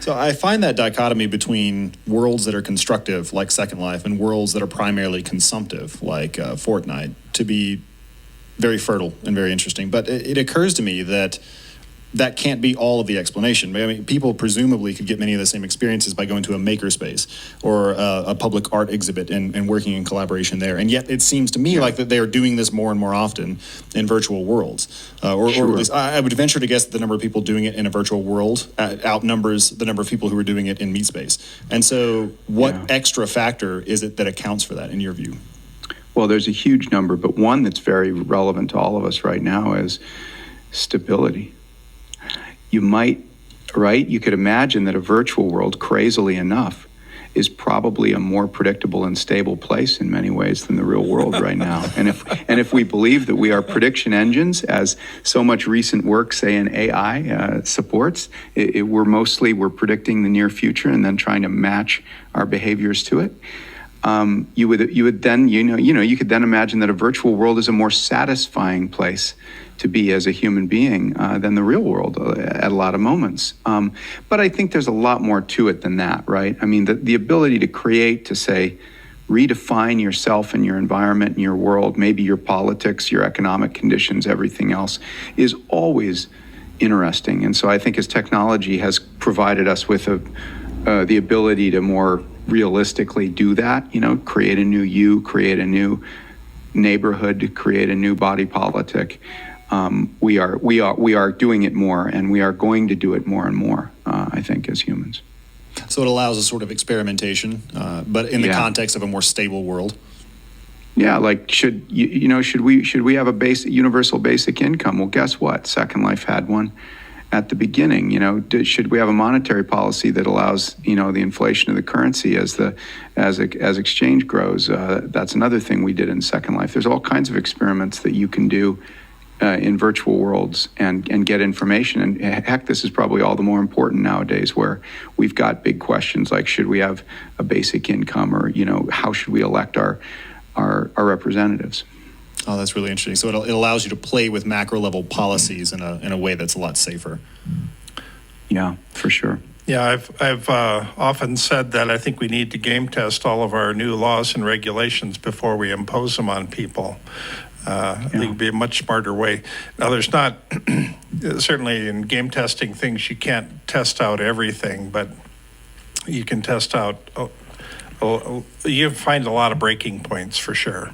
So I find that dichotomy between worlds that are constructive, like Second Life, and worlds that are primarily consumptive, like Fortnite, to be very fertile and very interesting. But it occurs to me that that can't be all of the explanation. I mean, people presumably could get many of the same experiences by going to a makerspace or a public art exhibit and working in collaboration there. And yet it seems to me like that they are doing this more and more often in virtual worlds. Or at least I would venture to guess that the number of people doing it in a virtual world outnumbers the number of people who are doing it in meat space. And so what extra factor is it that accounts for that in your view? Well, there's a huge number, but one that's very relevant to all of us right now is stability. You might, right? You could imagine that a virtual world, crazily enough, is probably a more predictable and stable place in many ways than the real world right now. And if we believe that we are prediction engines, as so much recent work, say in AI, supports, we're predicting the near future and then trying to match our behaviors to it. You would then you could then imagine that a virtual world is a more satisfying place to be as a human being than the real world at a lot of moments. But I think there's a lot more to it than that, right? I mean, the ability to create, to say, redefine yourself and your environment and your world, maybe your politics, your economic conditions, everything else, is always interesting. And so I think as technology has provided us with the ability to more realistically do that, create a new you, create a new neighborhood, create a new body politic. We are doing it more, and we are going to do it more and more, I think, as humans. So it allows a sort of experimentation, but in the context of a more stable world. Yeah, like should we have a universal basic income? Well, guess what? Second Life had one at the beginning. Should we have a monetary policy that allows the inflation of the currency as exchange grows? That's another thing we did in Second Life. There's all kinds of experiments that you can do in virtual worlds and get information. And heck, this is probably all the more important nowadays, where we've got big questions like, should we have a basic income, or how should we elect our representatives? Oh, that's really interesting. So it allows you to play with macro level policies in a way that's a lot safer. Yeah, for sure. Yeah, I've often said that I think we need to game test all of our new laws and regulations before we impose them on people. I think it would be a much smarter way. Now, there's not, certainly in game testing things, you can't test out everything, but you can test out, you find a lot of breaking points for sure.